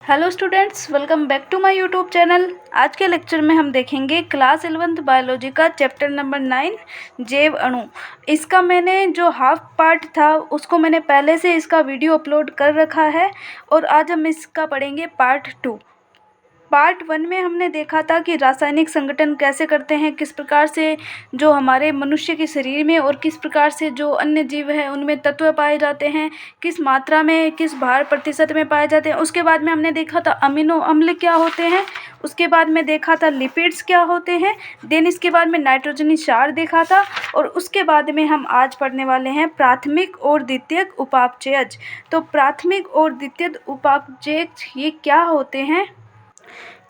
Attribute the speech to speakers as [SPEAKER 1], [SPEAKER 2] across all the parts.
[SPEAKER 1] Hello students, welcome back to my YouTube channel. आज के lecture में हम देखेंगे क्लास 11th बायोलॉजी का चैप्टर नंबर 9 जैव अणु। इसका मैंने जो हाफ पार्ट था उसको मैंने पहले से इसका वीडियो अपलोड कर रखा है और आज हम इसका पढ़ेंगे पार्ट 2। पार्ट 1 में हमने देखा था कि रासायनिक संगठन कैसे करते हैं, किस प्रकार से जो हमारे मनुष्य के शरीर में और किस प्रकार से जो अन्य जीव है उनमें तत्व पाए जाते हैं, किस मात्रा में, किस भार प्रतिशत में पाए जाते हैं। उसके बाद में हमने देखा था अमीनो अम्ल क्या होते हैं, उसके बाद में देखा था लिपिड्स क्या होते हैं, देन इसके बाद में नाइट्रोजनी क्षार देखा था और उसके बाद में हम आज पढ़ने वाले हैं प्राथमिक और द्वितीयक उपापचयज। तो प्राथमिक और द्वितीयक उपापचयज ये क्या होते हैं?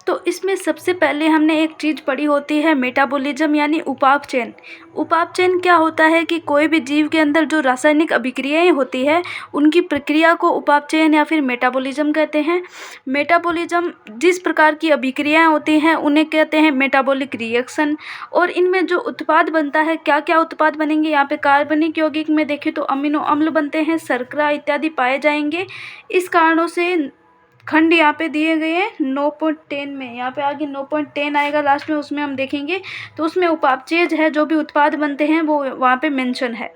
[SPEAKER 1] तो इसमें सबसे पहले हमने एक चीज़ पढ़ी होती है मेटाबॉलिज्म यानी उपापचयन। उपापचयन क्या होता है कि कोई भी जीव के अंदर जो रासायनिक अभिक्रियाएं होती है उनकी प्रक्रिया को उपापचयन या फिर मेटाबॉलिज्म कहते हैं। मेटाबॉलिज्म जिस प्रकार की अभिक्रियाएं होती हैं उन्हें कहते हैं मेटाबॉलिक रिएक्शन। और इनमें जो उत्पाद बनता है, क्या क्या उत्पाद बनेंगे, यहाँ पे कार्बनिक यौगिक में देखें तो अमीनो अम्ल बनते हैं, शर्करा इत्यादि पाए जाएंगे। इस कारणों से खंड यहाँ पे दिए गए हैं 9.10 में, यहाँ पे आगे 9.10 आएगा लास्ट में, उसमें हम देखेंगे। तो उसमें उपापचयज है, जो भी उत्पाद बनते हैं वो वहाँ पे मेंशन है।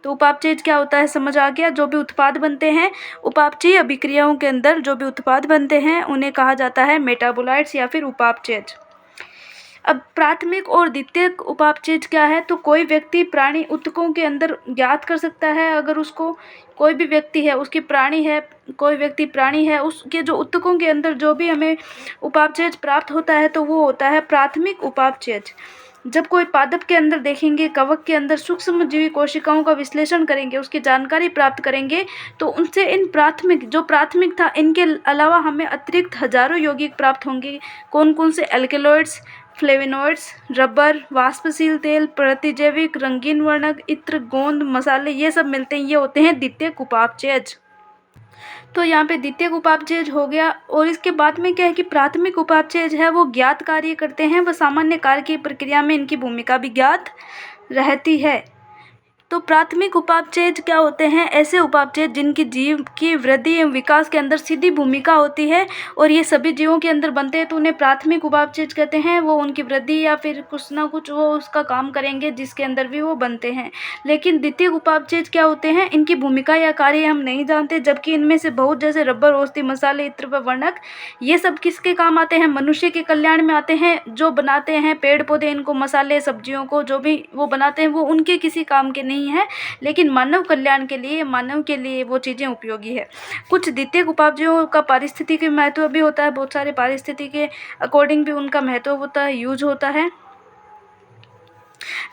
[SPEAKER 1] तो उपापचयज क्या होता है समझ आ गया। जो भी उत्पाद बनते हैं, उपापचयी अभिक्रियाओं के अंदर जो भी उत्पाद बनते हैं उन्हें कहा जाता है मेटाबोलाइट्स या फिर उपापचयज। अब प्राथमिक और द्वितीयक उपापचयज क्या है? तो कोई व्यक्ति प्राणी ऊतकों के अंदर ज्ञात कर सकता है, अगर उसको कोई भी व्यक्ति है, उसकी प्राणी है, कोई व्यक्ति प्राणी है, उसके जो ऊतकों के अंदर जो भी हमें उपापचयज प्राप्त होता है तो वो होता है प्राथमिक उपापचयज। जब कोई पादप के अंदर देखेंगे, कवक के अंदर सूक्ष्मजीवी कोशिकाओं का विश्लेषण करेंगे, उसकी जानकारी प्राप्त करेंगे, तो उनसे इन प्राथमिक था, इनके अलावा हमें अतिरिक्त हजारों यौगिक प्राप्त होंगे। कौन कौन से? एल्केलॉइड्स, फ्लेविनॉइड्स, रबर, वाष्पशील तेल, प्रतिजैविक, रंगीन वर्णक, इत्र, गोंद, मसाले, ये सब मिलते हैं। ये होते हैं द्वितीयक उपापचयज। तो यहाँ पे द्वितीयक उपापचयज हो गया। और इसके बाद में क्या है कि प्राथमिक उपापचयज है वो ज्ञात कार्य करते हैं, व सामान्य कार्य की प्रक्रिया में इनकी भूमिका भी ज्ञात रहती है। तो प्राथमिक उपापचयज क्या होते हैं? ऐसे उपापचयज जिनकी जीव की वृद्धि एवं विकास के अंदर सीधी भूमिका होती है और ये सभी जीवों के अंदर बनते हैं, तो उन्हें प्राथमिक उपापचयज कहते हैं। वो उनकी वृद्धि या फिर कुछ ना कुछ वो उसका काम करेंगे जिसके अंदर भी वो बनते हैं। लेकिन द्वितीयक उपापचयज क्या होते हैं? इनकी भूमिका या कार्य हम नहीं जानते, जबकि इनमें से बहुत, जैसे रबर, औषधि, मसाले, इत्र व वर्णक, ये सब किसके काम आते हैं? मनुष्य के कल्याण में आते हैं। जो बनाते हैं पेड़ पौधे, इनको मसाले, सब्जियों को जो भी वो बनाते हैं वो उनके किसी काम के नहीं है, लेकिन मानव कल्याण के लिए, मानव के लिए वो चीज़ें उपयोगी है। कुछ द्वितीयक उपापचयों का पारिस्थितिकी महत्व भी होता है, बहुत सारे पारिस्थितिकी के अकॉर्डिंग भी उनका महत्व होता है, यूज होता है।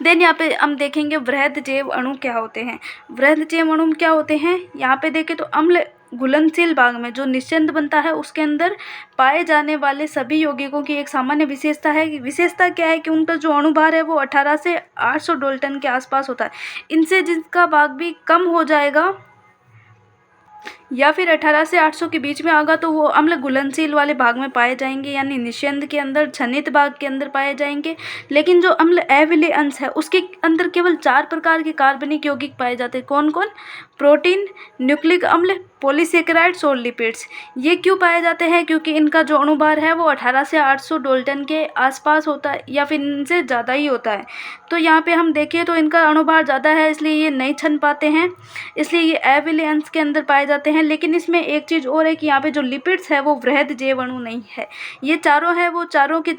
[SPEAKER 1] देन यहाँ पे हम देखेंगे वृहद जैव अणु क्या होते हैं। वृहद जैव अणु क्या होते हैं? यहाँ पे देखें तो अम्ल घुलनशील भाग में जो निश्चंद बनता है उसके अंदर पाए जाने वाले सभी यौगिकों की एक सामान्य विशेषता है। विशेषता क्या है कि उनका जो अणुभार है वो 18 से 800 डाल्टन के आसपास होता है। इनसे जिसका भाग भी कम हो जाएगा या फिर 18 से 800 के बीच में आगा तो वो अम्ल घुलनशील वाले भाग में पाए जाएंगे, यानी निस्यंद के अंदर, छनित भाग के अंदर पाए जाएंगे। लेकिन जो अम्ल अविलेय अंश है उसके अंदर केवल 4 प्रकार के कार्बनिक यौगिक पाए जाते हैं। कौन कौन? प्रोटीन, न्यूक्लिक अम्ल, पॉलीसेकेराइड्स और लिपिड्स। ये क्यों पाए जाते हैं? क्योंकि इनका जो अणुभार है वो 18 से 800 डाल्टन के आसपास होता है या फिर इनसे ज़्यादा ही होता है। तो यहाँ पे हम देखें तो इनका अणुभार ज़्यादा है, इसलिए ये नहीं छन पाते हैं, इसलिए ये अविलेय अंश के अंदर पाए जाते हैं। लेकिन इसमें एक चीज़ और है कि यहाँ पे जो लिपिड्स है वो वृहद जैव अणु नहीं है। ये चारों है, वो चारों के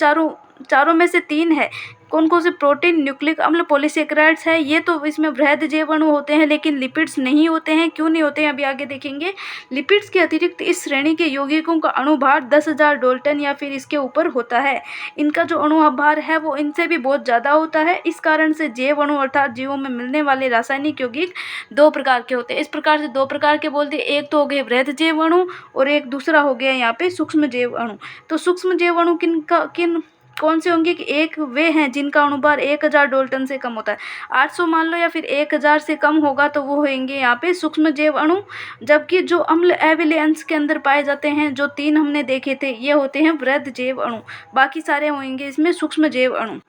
[SPEAKER 1] चारों में से 3 है। कौन कौन से? प्रोटीन, न्यूक्लिक अम्ल, पॉलीसेकेराइड्स है, ये तो इसमें वृहद जैव अणु होते हैं, लेकिन लिपिड्स नहीं होते हैं। क्यों नहीं होते हैं अभी आगे देखेंगे। लिपिड्स के अतिरिक्त इस श्रेणी के यौगिकों का अणुभार 10,000 डाल्टन या फिर इसके ऊपर होता है। इनका जो अणुभार है वो इनसे भी बहुत ज़्यादा होता है। इस कारण से जैव अणु अर्थात जीवों में मिलने वाले रासायनिक यौगिक 2 प्रकार के होते हैं। इस प्रकार से 2 प्रकार के बोलते हैं, एक तो हो गए वृहद जैव अणु और एक दूसरा हो गया यहाँ पे सूक्ष्म जैव अणु। तो सूक्ष्म जैव अणु किन कौन से होंगे कि एक वे हैं जिनका अणुभार 1000 डाल्टन से कम होता है। 800 मान लो या फिर 1000 से कम होगा तो वो होंगे यहाँ पे सूक्ष्म जैव अणु। जबकि जो अम्ल अविलेय अंश के अंदर पाए जाते हैं, जो 3 हमने देखे थे, ये होते हैं वृहद जैव अणु। बाकी सारे होंगे इसमें सूक्ष्म जैव अणु।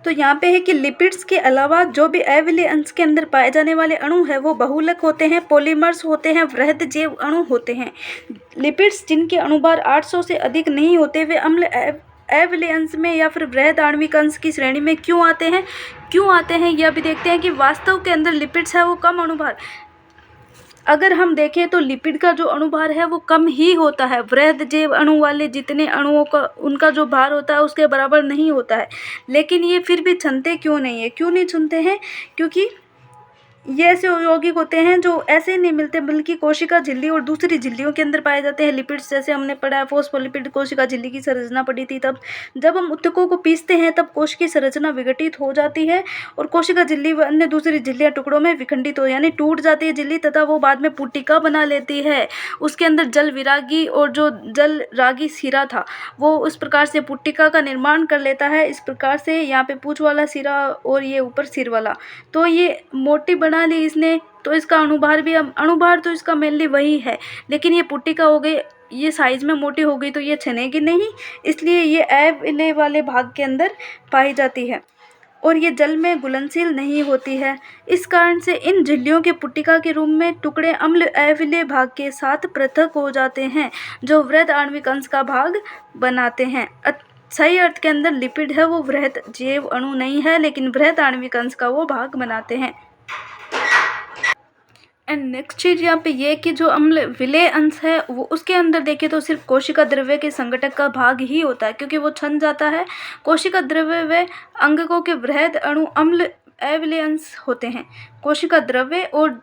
[SPEAKER 1] तो यहाँ पे है कि लिपिड्स के अलावा जो भी अविलेय अंश के अंदर पाए जाने वाले अणु है वो बहुलक होते हैं, पॉलीमर्स होते हैं, वृहद जैव अणु होते हैं। लिपिड्स जिनके अणुभार 800 से अधिक नहीं होते वे अम्ल अविलेय अंश में या फिर वृहद आणविक अंश की श्रेणी में क्यों आते हैं यह भी देखते हैं कि वास्तव के अंदर लिपिड्स है वो कम अणुभार, अगर हम देखें तो लिपिड का जो अणुभार है वो कम ही होता है, वृहद जैव अणु वाले जितने अणुओं का उनका जो भार होता है उसके बराबर नहीं होता है। लेकिन ये फिर भी छनते क्यों नहीं छूनते हैं? क्योंकि ये ऐसे यौगिक होते हैं जो ऐसे नहीं मिलते बल्कि कोशिका झिल्ली और दूसरी झिल्लियों के अंदर पाए जाते हैं। लिपिड्स जैसे हमने पढ़ा है फॉस्फोलिपिड कोशिका झिल्ली की संरचना पढ़ी थी, तब जब हम उत्तकों को पीसते हैं तब कोश की संरचना विघटित हो जाती है और कोशिका झिल्ली व अन्य दूसरी झिल्लियाँ टुकड़ों में विखंडित हो यानी टूट जाती है झिल्ली तथा वो बाद में पुट्टिका बना लेती है। उसके अंदर जल विरागी और जो जल रागी सिरा था वो उस प्रकार से पुट्टिका का निर्माण कर लेता है। इस प्रकार से यहाँ पे पूंछ वाला सिरा और ये ऊपर सिर वाला, तो ये मोटी बना ली इसने, तो इसका अणुभार भी अणुभार तो इसका मेनली वही है, लेकिन ये पुट्टिका हो गई, ये साइज में मोटी हो गई तो ये छनेगी नहीं, इसलिए ये अविलेय वाले भाग के अंदर पाई जाती है और ये जल में घुलनशील नहीं होती है। इस कारण से इन झिल्लियों के पुट्टिका के रूप में टुकड़े अम्ल अविलेय भाग के साथ पृथक हो जाते हैं जो वृहद आणविक अंश का भाग बनाते हैं। सही अर्थ के अंदर लिपिड है वो वृहद जैव अणु नहीं है, लेकिन वृहद आणविक अंश का वो भाग बनाते हैं। एंड नेक्स्ट चीज़ यहाँ पे ये कि जो अम्ल विलेय अंश है वो उसके अंदर देखें तो सिर्फ कोशिका द्रव्य के संघटक का भाग ही होता है, क्योंकि वो छन जाता है। कोशिका द्रव्य व अंगकों के वृहद अणु अम्ल अविलेय अंश होते हैं। कोशिका द्रव्य और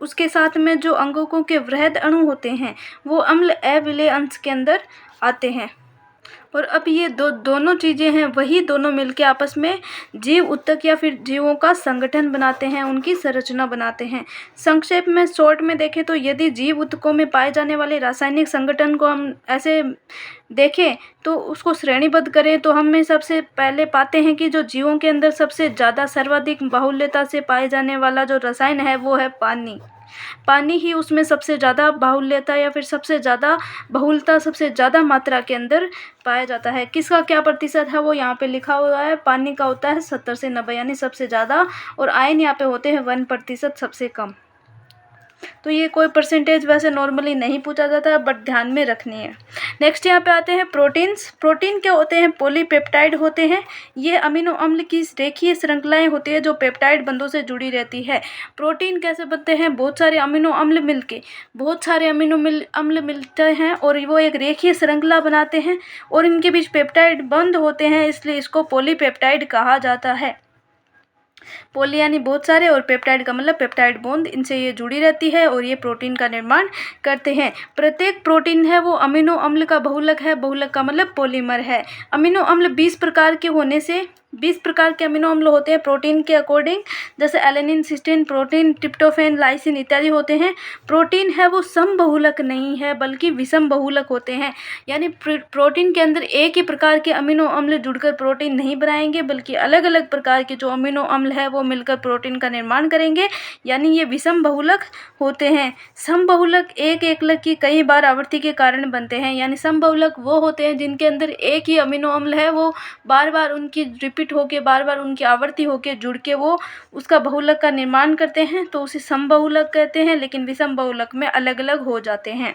[SPEAKER 1] उसके साथ में जो अंगकों के वृहद अणु होते हैं वो अम्ल अविलेय अंश के अंदर आते हैं। और अब ये दोनों चीज़ें हैं वही दोनों मिलके आपस में जीव उत्तक या फिर जीवों का संगठन बनाते हैं, उनकी संरचना बनाते हैं। संक्षेप में शॉर्ट में देखें तो यदि जीव उत्तकों में पाए जाने वाले रासायनिक संगठन को हम ऐसे देखें तो उसको श्रेणीबद्ध करें तो हमें सबसे पहले पाते हैं कि जो जीवों के अंदर सबसे ज़्यादा सर्वाधिक बाहुल्यता से पाए जाने वाला जो रसायन है वो है पानी। पानी ही उसमें सबसे ज़्यादा बाहुल्यता या फिर सबसे ज़्यादा बहुलता सबसे ज़्यादा मात्रा के अंदर पाया जाता है। किसका क्या प्रतिशत है वो यहाँ पे लिखा हुआ है। पानी का होता है 70 से 90 यानी सबसे ज़्यादा, और आयन यहाँ पे होते हैं 1% सबसे कम। तो ये कोई परसेंटेज वैसे नॉर्मली नहीं पूछा जाता है बट ध्यान में रखनी है। नेक्स्ट यहाँ पे आते हैं प्रोटीन्स। प्रोटीन क्या होते हैं? पॉलीपेप्टाइड होते हैं। ये अमीनो अम्ल की रेखीय श्रृंखलाएं होती है जो पेप्टाइड बंधों से जुड़ी रहती है। प्रोटीन कैसे बनते हैं? बहुत सारे अमीनो अम्ल मिलके बहुत सारे अम्ल मिलते हैं और वो एक रेखीय श्रृंखला बनाते हैं और इनके बीच पेप्टाइड बंध होते हैं, इसलिए इसको पॉलीपेप्टाइड कहा जाता है। पॉली यानी बहुत सारे और पेप्टाइड का मतलब पेप्टाइड बॉन्ड, इनसे ये जुड़ी रहती है और ये प्रोटीन का निर्माण करते हैं। प्रत्येक प्रोटीन है वो अमीनो अम्ल का बहुलक है। बहुलक का मतलब पॉलीमर है। अमीनो अम्ल 20 प्रकार के होने से 20 प्रकार के अमीनो अम्ल होते हैं प्रोटीन के अकॉर्डिंग, जैसे alanine, cysteine, protein, tryptophan, lysine इत्यादि होते हैं। प्रोटीन है वो समबहुलक नहीं है बल्कि विषम बहुलक होते हैं, यानी प्रोटीन के अंदर एक ही प्रकार के अमीनो अम्ल जुड़कर प्रोटीन नहीं बनाएंगे बल्कि अलग अलग प्रकार के जो अमीनो अम्ल है वो मिलकर प्रोटीन का निर्माण करेंगे, यानी ये विषम बहुलक होते हैं। समबहुलक एक एकलक की कई बार आवृत्ति के कारण बनते हैं, यानी समबहुलक वो होते हैं जिनके अंदर एक ही अमीनो अम्ल है वो बार बार उनकी रिपीट होके बार बार उनकी आवृत्ति होके जुड़ के वो उसका बहुलक का निर्माण करते हैं, तो उसे समबहुलक कहते हैं। लेकिन विषम बहुलक में अलग अलग हो जाते हैं।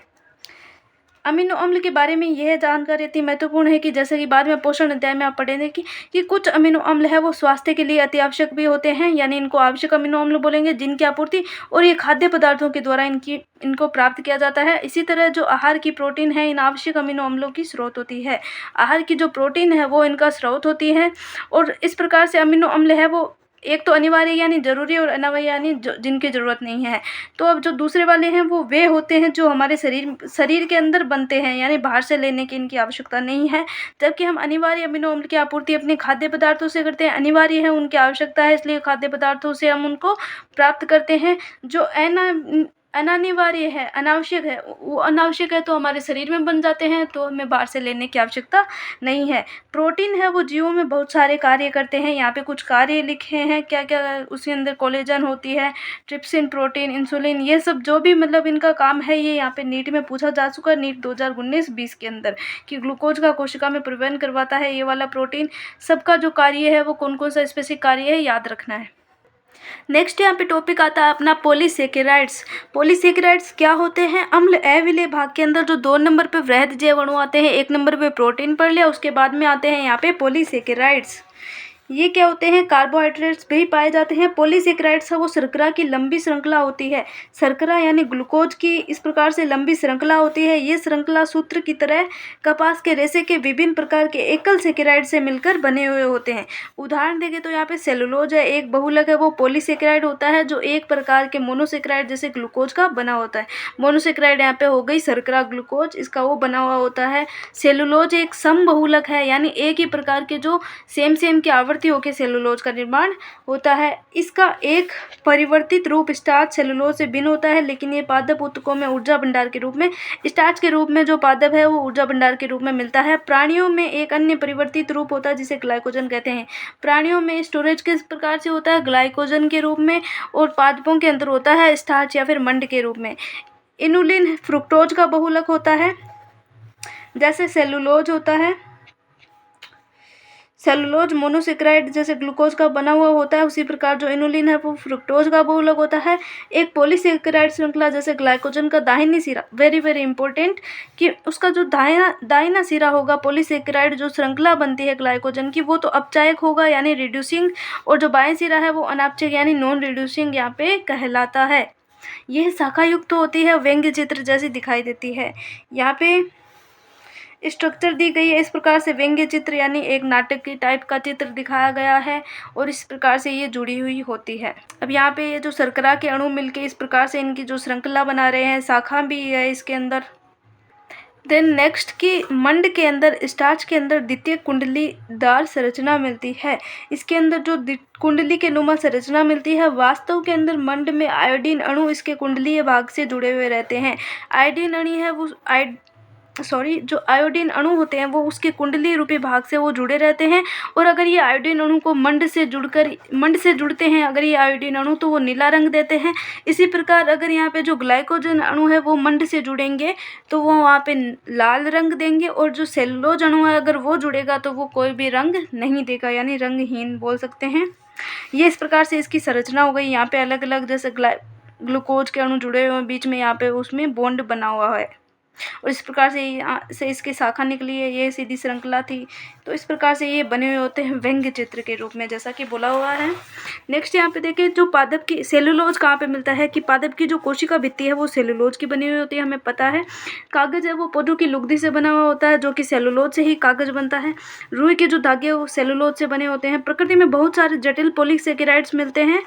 [SPEAKER 1] अमीनो अम्ल के बारे में यह जानकारी इतनी महत्वपूर्ण है कि जैसे कि बाद में पोषण अध्याय में आप पढ़ेंगे कि कुछ अमीनो अम्ल है वो स्वास्थ्य के लिए अति आवश्यक भी होते हैं, यानी इनको आवश्यक अमीनो अम्ल बोलेंगे, जिनकी आपूर्ति और ये खाद्य पदार्थों के द्वारा इनको प्राप्त किया जाता है। इसी तरह जो आहार की प्रोटीन है इन आवश्यक अमीनो अम्लों की स्रोत होती है। आहार की जो प्रोटीन है वो इनका स्रोत होती है और इस प्रकार से अमीनो अम्ल है वो एक तो अनिवार्य यानी जरूरी और अनिवार्य यानी जिनकी ज़रूरत नहीं है। तो अब जो दूसरे वाले हैं वो वे होते हैं जो हमारे शरीर के अंदर बनते हैं, यानी बाहर से लेने की इनकी आवश्यकता नहीं है। जबकि हम अनिवार्य अमीनो अम्ल की आपूर्ति अपने खाद्य पदार्थों से करते हैं। अनिवार्य है, उनकी आवश्यकता है, इसलिए खाद्य पदार्थों से हम उनको प्राप्त करते हैं। जो अनिवार्य है, अनावश्यक है, वो अनावश्यक है तो हमारे शरीर में बन जाते हैं, तो हमें बाहर से लेने की आवश्यकता नहीं है। प्रोटीन है वो जीवों में बहुत सारे कार्य करते हैं। यहाँ पे कुछ कार्य लिखे हैं क्या क्या उसके अंदर कोलेजन होती है, ट्रिप्सिन, प्रोटीन, इंसुलिन, ये सब जो भी मतलब इनका काम है, ये यहाँ पे नीट में पूछा जा चुका है, नीट 2019-20 के अंदर, कि ग्लूकोज का कोशिका में परिवहन करवाता है ये वाला प्रोटीन। सबका जो कार्य है वो कौन कौन सा स्पेसिफिक कार्य है याद रखना है। नेक्स्ट यहाँ पे टॉपिक आता है अपना पॉलीसेकेराइड्स। पॉलीसेकेराइड्स क्या होते हैं? अम्ल अविलेय भाग के अंदर जो 2 नंबर पे वृहद जैव अणु आते हैं, 1 नंबर पे प्रोटीन पढ़ लिया, उसके बाद में आते हैं यहाँ पे पॉलीसेकेराइड्स। ये क्या होते हैं? कार्बोहाइड्रेट्स भी पाए जाते हैं। पॉलीसेकेराइड्स है वो शर्करा की लंबी श्रृंखला होती है। शर्करा यानी ग्लूकोज की इस प्रकार से लंबी श्रृंखला होती है। ये श्रृंखला सूत्र की तरह कपास के रेशे के विभिन्न प्रकार के एकल सेकेराइड से मिलकर बने हुए होते हैं। उदाहरण देंगे तो यहाँ पे सेलुलोज है, एक बहुलक है, वो पॉलीसेकेराइड होता है जो एक प्रकार के मोनोसेकेराइड जैसे ग्लूकोज का बना होता है। मोनोसेकेराइड यहाँ पे हो गई शर्करा ग्लूकोज, इसका वो बना हुआ होता है। सेलुलोज एक समबहुलक है, यानी एक ही प्रकार के जो सेम की आवृत्ति होकर सेलुलोज का निर्माण होता है। इसका एक परिवर्तित रूप स्टार्च सेलुलोज से भिन्न होता है, लेकिन ये पादप ऊतकों में ऊर्जा भंडार के रूप में, स्टार्च के रूप में जो पादप है वो ऊर्जा भंडार के रूप में मिलता है। प्राणियों में एक अन्य परिवर्तित रूप होता है जिसे ग्लाइकोजन कहते हैं। प्राणियों में स्टोरेज किस प्रकार से होता है? ग्लाइकोजन के रूप में, और पादपों के अंदर होता है स्टार्च या फिर मंड के रूप में। इनुलिन फ्रुक्टोज का बहुलक होता है, जैसे सेलुलोज होता है। सेलुलोज मोनोसेकेराइड जैसे ग्लूकोज का बना हुआ होता है, उसी प्रकार जो इनुलिन है वो फ्रुक्टोज का बहुलक होता है। एक पॉलीसेकेराइड श्रृंखला जैसे ग्लाइकोजन का दाहिनी सिरा, वेरी वेरी इंपॉर्टेंट, कि उसका जो दाहिना सिरा होगा, पॉलीसेकेराइड जो श्रृंखला बनती है ग्लाइकोजन की, वो तो अपचायक होगा यानी रिड्यूसिंग, और जो बाएं सिरा है वो अनापचयक यानी नॉन रिड्यूसिंग यहाँ पे कहलाता है। यह शाखा युक्त होती है, व्यंग्य चित्र जैसी दिखाई देती है। यहाँ पे स्ट्रक्चर दी गई है इस प्रकार से, व्यंग्य चित्र यानी एक नाटक की टाइप का चित्र दिखाया गया है, और इस प्रकार से ये जुड़ी हुई होती है। अब यहाँ पे ये जो शर्करा के अणु मिलके इस प्रकार से इनकी जो श्रृंखला बना रहे हैं, शाखा भी है इसके अंदर। देन नेक्स्ट की मंड के अंदर, स्टार्च के अंदर द्वितीय कुंडलीदार संरचना मिलती है। इसके अंदर जो कुंडली के नुमा संरचना मिलती है, वास्तव के अंदर मंड में आयोडीन अणु इसके कुंडलीय भाग से जुड़े हुए रहते हैं। आयोडीन अणु है वो जो आयोडीन अणु होते हैं वो उसके कुंडली रूपी भाग से वो जुड़े रहते हैं, और अगर ये आयोडीन अणु को मंड से जुड़ते हैं अगर ये आयोडीन अणु, तो वो नीला रंग देते हैं। इसी प्रकार अगर यहाँ पे जो ग्लाइकोजन अणु है वो मंड से जुड़ेंगे तो वो वहाँ पे लाल रंग देंगे, और जो सेलुलोज अणु है अगर वो जुड़ेगा तो वो कोई भी रंग नहीं देगा, यानी रंगहीन बोल सकते हैं। ये इस प्रकार से इसकी संरचना हो गई। यहाँ पे अलग अलग जैसे ग्लूकोज के अणु जुड़े हुए हैं, बीच में यहाँ पे उसमें बॉन्ड बना हुआ है, और इस प्रकार से इसकी शाखा निकली है, ये सीधी श्रृंखला थी। तो इस प्रकार से ये बने हुए होते हैं व्यंग्य चित्र के रूप में, जैसा कि बोला हुआ है। नेक्स्ट यहाँ पे देखिए, जो पादप की सेलुलोज कहाँ पे मिलता है, कि पादप की जो कोशिका भित्ति है वो सेलुलोज की बनी हुई होती है, हमें पता है। कागज है वो पौधों की लुगदी से बना हुआ होता है, जो कि सेलुलोज से ही कागज बनता है। रुई के जो धागे वो सेलुलोज से बने होते हैं। प्रकृति में बहुत सारे जटिल पॉलीसेकेराइड्स मिलते हैं।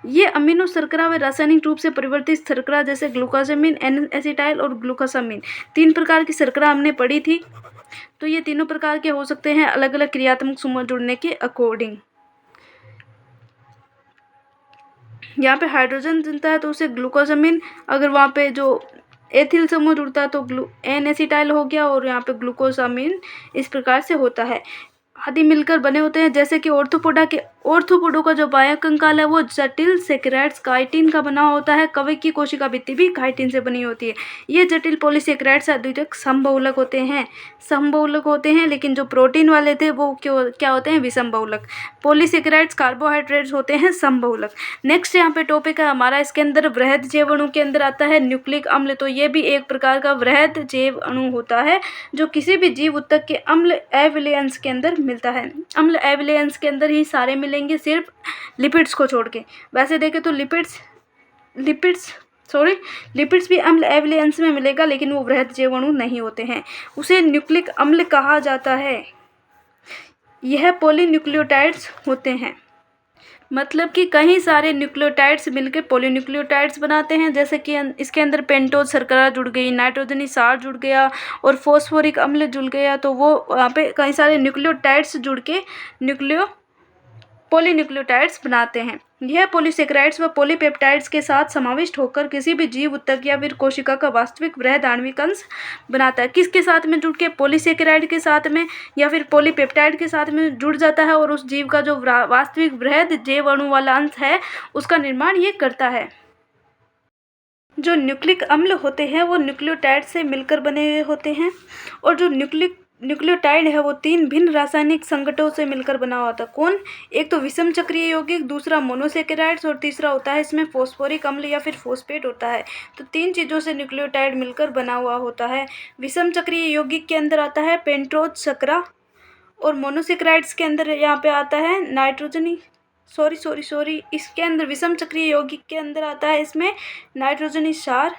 [SPEAKER 1] ये अमीनो शर्करा व रासायनिक रूप से परिवर्तित शर्करा जैसे ग्लूकोसामिन, एन एसिटाइल और ग्लूकोसामिन, 3 प्रकार की शर्करा हमने पढ़ी थी। तो ये तीनों प्रकार के हो सकते हैं अलग अलग क्रियात्मक समूह जुड़ने के अकॉर्डिंग। यहाँ पे हाइड्रोजन जुड़ता है तो उसे ग्लूकोसामिन, अगर वहाँ पे जो एथिल समूह जुड़ता है तो एन एसिटाइल हो गया, और यहाँ पे ग्लूकोसामिन इस प्रकार से होता है। आदि मिलकर बने होते हैं, जैसे कि ऑर्थोपोडा का जो बाह्य कंकाल है वो जटिल सेकेराइड्स काइटिन का बना होता है। कवक की कोशिका भित्ति भी काइटिन से बनी होती है। ये जटिल पॉलीसेकेराइड्स अद्वितीयक समबहुलक होते हैं, लेकिन जो प्रोटीन वाले थे वो क्या होते हैं? विषमबहुलक। पॉलीसेकेराइड्स कार्बोहाइड्रेट्स होते हैं समबहुलक। नेक्स्ट यहाँ पे टॉपिक है हमारा, इसके अंदर वृहद जैव अणु के अंदर आता है न्यूक्लिक अम्ल। तो ये भी एक प्रकार का वृहद जैव अणु होता है, जो किसी भी जीव ऊतक के अम्ल एविलेंस के अंदर मिलता है। अम्ल एविलेंस के अंदर ही सारे मिलेंगे, सिर्फ लिपिड्स को छोड़ के। वैसे देखें तो लिपिड्स भी अम्ल एविलेंस में मिलेगा, लेकिन वो वृहद जैव अणु नहीं होते हैं। उसे न्यूक्लिक अम्ल कहा जाता है। यह पॉलीन्यूक्लियोटाइड्स होते हैं, मतलब कि कई सारे न्यूक्लियोटाइड्स मिलकर पॉलीन्यूक्लियोटाइड्स बनाते हैं। जैसे कि इसके अंदर पेंटोज शर्करा जुड़ गई, नाइट्रोजनी क्षार जुड़ गया, और फॉस्फोरिक अम्ल जुड़ गया, तो वो वहाँ पे कई सारे न्यूक्लियोटाइड्स जुड़ के पॉलीन्यूक्लियोटाइड्स बनाते हैं। यह पॉलीसेकेराइड्स व पॉलीपेप्टाइड्स के साथ समाविष्ट होकर किसी भी जीव ऊतक या फिर कोशिका का वास्तविक वृहद आणविक अंश बनाता है। किसके साथ में जुड़ के? पॉलीसेकेराइड के साथ में या फिर पॉलीपेप्टाइड के साथ में जुड़ जाता है और उस जीव का जो वास्तविक वृहद जैव अणु वाला अंश है उसका निर्माण ये करता है। जो न्यूक्लिक अम्ल होते हैं वो न्यूक्लियोटाइड से मिलकर बने हुए होते हैं और जो न्यूक्लियोटाइड है वो 3 भिन्न रासायनिक संगठनों से मिलकर बना हुआ था। कौन? एक तो विषम चक्रीय यौगिक, दूसरा मोनोसेकेराइड्स और तीसरा होता है इसमें फॉस्फोरिक अम्ल या फिर फॉस्फेट होता है। तो 3 चीज़ों से न्यूक्लियोटाइड मिलकर बना हुआ होता है। विषम चक्रीय यौगिक के अंदर आता है पेंटोज शर्करा और मोनोसेकेराइड्स के अंदर यहाँ पे आता है नाइट्रोजनी सॉरी इसके अंदर विषम चक्रीय यौगिक के अंदर आता है इसमें नाइट्रोजनी क्षार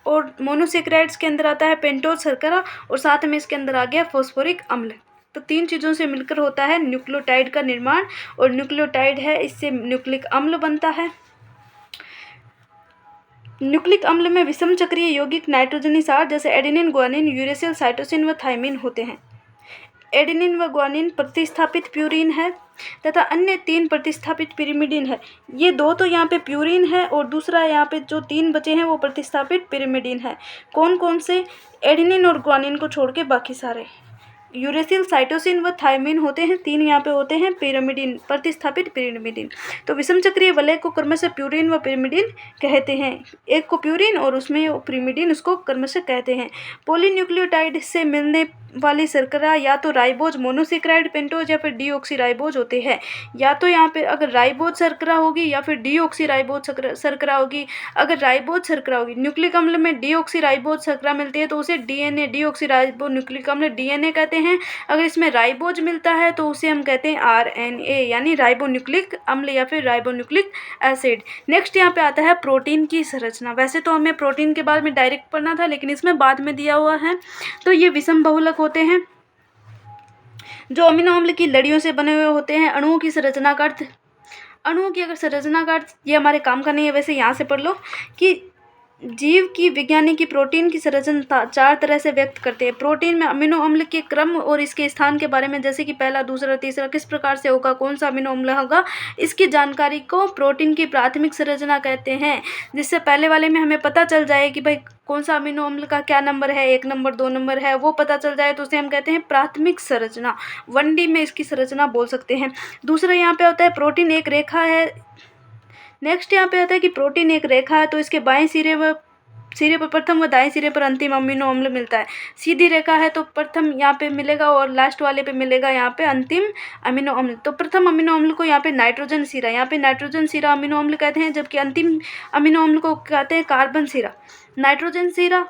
[SPEAKER 1] और मोनोसेकेराइड्स के अंदर आता है पेंटोज शर्करा और साथ में इसके अंदर आ गया फॉस्फोरिक अम्ल। तो 3 चीज़ों से मिलकर होता है न्यूक्लियोटाइड का निर्माण और न्यूक्लियोटाइड है इससे न्यूक्लिक अम्ल बनता है। न्यूक्लिक अम्ल में विषम चक्रीय यौगिक नाइट्रोजनी क्षार जैसे एडेनिन, गुआनिन, यूरेसिल, साइटोसिन व थाइमिन होते हैं। एडेनिन व गुआनिन प्रतिस्थापित प्यूरिन है तथा अन्य 3 प्रतिस्थापित पिरिमिडिन है। ये 2 तो यहाँ पे प्यूरिन है और दूसरा यहाँ पे जो 3 बचे हैं वो प्रतिस्थापित पिरिमिडिन है। कौन कौन से? एडेनिन और गुआनिन को छोड़ के बाकी सारे। यूरेसिल, साइटोसिन व थाइमिन होते हैं, 3 यहाँ पे होते हैं पिरिमिडिन, प्रतिस्थापित पिरिमिडिन। तो विषम चक्रीय वलय को क्रमशः प्यूरिन व पिरिमिडिन कहते हैं। एक को प्यूरिन और उसमें पिरिमिडिन उसको क्रमशः कहते हैं। पॉलीन्यूक्लियोटाइड से मिलने वाली शर्करा या तो राइबोज, मोनोसेकेराइड, पेंटोज या फिर डीऑक्सीराइबोज होते हैं। या तो यहाँ पे अगर राइबोज शर्करा होगी या फिर डीऑक्सीराइबोज शर्करा होगी। अगर राइबोज शर्करा होगी, न्यूक्लिक अम्ल में डीऑक्सीराइबोज शर्करा मिलती है तो उसे डीएनए, डीऑक्सीराइबो न्यूक्लिक अम्ल डीएनए कहते हैं। अगर इसमें राइबोज मिलता है तो उसे हम कहते हैं आरएनए यानी राइबोन्यूक्लिक अम्ल या फिर राइबोन्यूक्लिक एसिड। नेक्स्ट यहाँ पे आता है प्रोटीन की संरचना। वैसे तो हमें प्रोटीन के बारे में डायरेक्ट पढ़ना था लेकिन इसमें बाद में दिया हुआ है। तो ये विषम बहुलक होते हैं जो अमीनो अम्ल की लड़ियों से बने हुए होते हैं। अणुओं की संरचना का अर्थ, अणुओं की अगर संरचना का अर्थ ये हमारे काम का नहीं है, वैसे यहाँ से पढ़ लो कि जीव की विज्ञानी की प्रोटीन की संरचना 4 तरह से व्यक्त करते हैं। प्रोटीन में अमीनो अम्ल के क्रम और इसके स्थान के बारे में, जैसे कि पहला, दूसरा, तीसरा किस प्रकार से होगा, कौन सा अमीनो अम्ल होगा, इसकी जानकारी को प्रोटीन की प्राथमिक संरचना कहते हैं। जिससे पहले वाले में हमें पता चल जाए कि भाई कौन सा अमीनो अम्ल का क्या नंबर है, 1 नंबर 2 नंबर है, वो पता चल जाए तो उसे हम कहते हैं प्राथमिक संरचना। 1D में इसकी संरचना बोल सकते हैं। दूसरा यहाँ पे होता है प्रोटीन एक रेखा है। नेक्स्ट यहाँ पे आता है कि प्रोटीन एक रेखा है तो इसके बाएं सिरे पर प्रथम व दाएं सिरे पर अंतिम अमीनो अम्ल मिलता है। सीधी रेखा है तो प्रथम यहाँ पे मिलेगा और लास्ट वाले पे मिलेगा यहाँ पे अंतिम अमीनो अम्ल। तो प्रथम अमीनो अम्ल को यहाँ पे नाइट्रोजन सिरा, यहाँ पे नाइट्रोजन सिरा अमीनो अम्ल कहते हैं, जबकि अंतिम अमीनो अम्ल को कहते हैं कार्बन सिरा। नाइट्रोजन सिरा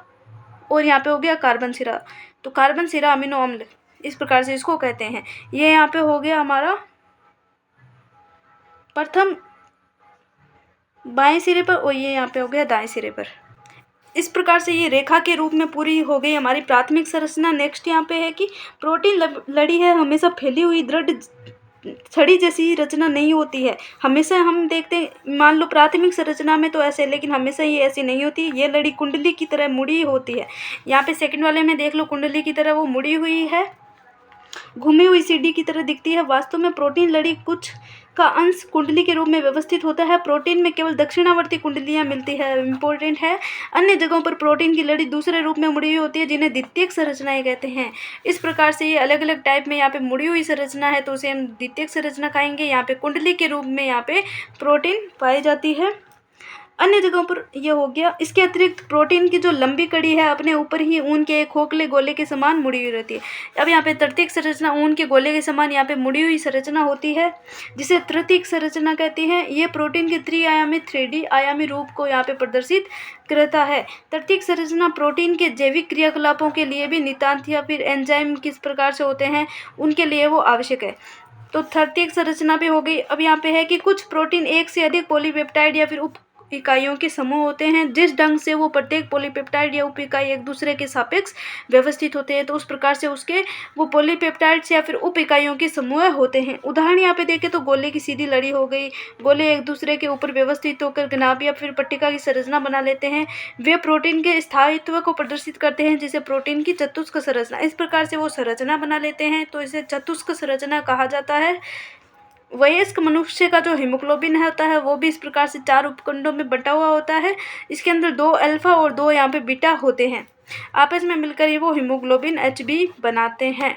[SPEAKER 1] और यहाँ पे हो गया कार्बन सिरा, तो कार्बन सिरा अमीनो अम्ल इस प्रकार से इसको कहते हैं। ये यहाँ पे हो गया हमारा प्रथम बाएं सिरे पर और ये यहाँ पे हो गया दाएं सिरे पर। इस प्रकार से ये रेखा के रूप में पूरी हो गई हमारी प्राथमिक संरचना। नेक्स्ट यहाँ पे है कि प्रोटीन लड़ी है हमेशा फैली हुई दृढ़ छड़ी जैसी रचना नहीं होती है। हमेशा हम देखते हैं, मान लो प्राथमिक संरचना में तो ऐसे, लेकिन हमेशा ये ऐसी नहीं होती। ये लड़ी कुंडली की तरह मुड़ी होती है। यहाँ पे सेकंड वाले में देख लो, कुंडली की तरह वो मुड़ी हुई है, घूमी हुई सीढ़ी की तरह दिखती है। वास्तव में प्रोटीन लड़ी कुछ का अंश कुंडली के रूप में व्यवस्थित होता है। प्रोटीन में केवल दक्षिणावर्ती कुंडलियां मिलती है, इम्पोर्टेंट है। अन्य जगहों पर प्रोटीन की लड़ी दूसरे रूप में मुड़ी हुई होती है जिन्हें द्वितीयक संरचनाएं कहते हैं। इस प्रकार से ये अलग अलग टाइप में यहाँ पे मुड़ी हुई संरचना है तो उसे हम द्वितीयक संरचना कहेंगे। यहाँ पे कुंडली के रूप में यहाँ पे प्रोटीन पाई जाती है। अन्य जगहों पर यह हो गया। इसके अतिरिक्त प्रोटीन की जो लंबी कड़ी है अपने ऊपर ही ऊन के एक खोखले गोले के समान मुड़ी हुई रहती है। अब यहाँ पे तृतीयक संरचना ऊन के गोले के समान यहाँ पे मुड़ी हुई संरचना होती है जिसे तृतीयक संरचना कहते हैं। ये प्रोटीन के त्रिआयामी 3D आयामी रूप को यहाँ पे प्रदर्शित करता है। तृतीयक संरचना प्रोटीन के जैविक क्रियाकलापों के लिए भी नितांत या फिर एंजाइम किस प्रकार से होते हैं उनके लिए वो आवश्यक है। तो तृतीयक संरचना भी हो गई। अब यहाँ पे है कि कुछ प्रोटीन एक से अधिक पॉलीपेप्टाइड या फिर उप इकाइयों के समूह होते हैं। जिस ढंग से वो प्रत्येक पॉलीपेप्टाइड या उप इकाई एक दूसरे के सापेक्ष व्यवस्थित होते हैं तो उस प्रकार से उसके वो पॉलीपेप्टाइड्स या फिर उप इकाइयों के समूह होते हैं। उदाहरण यहाँ पे देखें तो गोले की सीधी लड़ी हो गई। गोले एक दूसरे के ऊपर व्यवस्थित होकर घनाभ या फिर पट्टिका की संरचना बना लेते हैं। वे प्रोटीन के स्थायित्व को प्रदर्शित करते हैं जिसे प्रोटीन की चतुष्क संरचना, इस प्रकार से वो संरचना बना लेते हैं तो इसे चतुष्क संरचना कहा जाता है। वयस्क मनुष्य का जो हीमोग्लोबिन होता है वो भी इस प्रकार से 4 उपखंडों में बटा हुआ होता है। इसके अंदर 2 अल्फा और 2 यहाँ पे बीटा होते हैं। आपस में मिलकर ये वो हीमोग्लोबिन Hb बनाते हैं।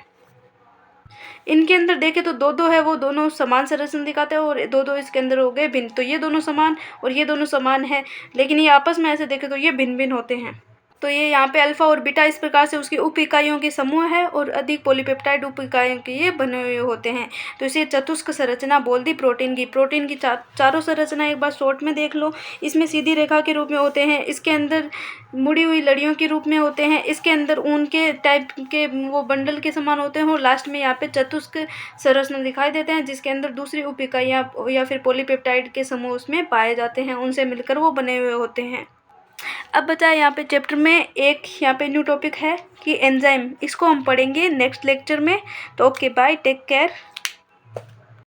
[SPEAKER 1] इनके अंदर देखें तो 2-2 है, वो दोनों समान संरचना दिखाते हैं, और 2-2 इसके अंदर हो गए भिन्न। तो ये दोनों समान और ये दोनों समान है, लेकिन ये आपस में ऐसे देखें तो ये भिन्न-भिन्न होते हैं। तो ये यहाँ पे अल्फा और बीटा इस प्रकार से उसकी उप इकाइयों के समूह है, और अधिक पॉलीपेप्टाइड उप इकाइयों के ये बने हुए होते हैं। तो इसे चतुष्क संरचना बोल दी प्रोटीन की। प्रोटीन की चारों संरचना एक बार शॉर्ट में देख लो। इसमें सीधी रेखा के रूप में होते हैं, इसके अंदर मुड़ी हुई लड़ियों के रूप में होते हैं, इसके अंदर ऊन के टाइप के वो बंडल के समान होते हैं, और लास्ट में यहाँ पे चतुष्क संरचना दिखाई देते हैं, जिसके अंदर दूसरी उप इकाइयाँ या फिर पॉलीपेप्टाइड के समूह उसमें पाए जाते हैं, उनसे मिलकर वो बने हुए होते हैं। अब बचा यहाँ पे चैप्टर में एक यहाँ पे न्यू टॉपिक है कि एंजाइम, इसको हम पढ़ेंगे नेक्स्ट लेक्चर में। तो ओके बाय, टेक केयर।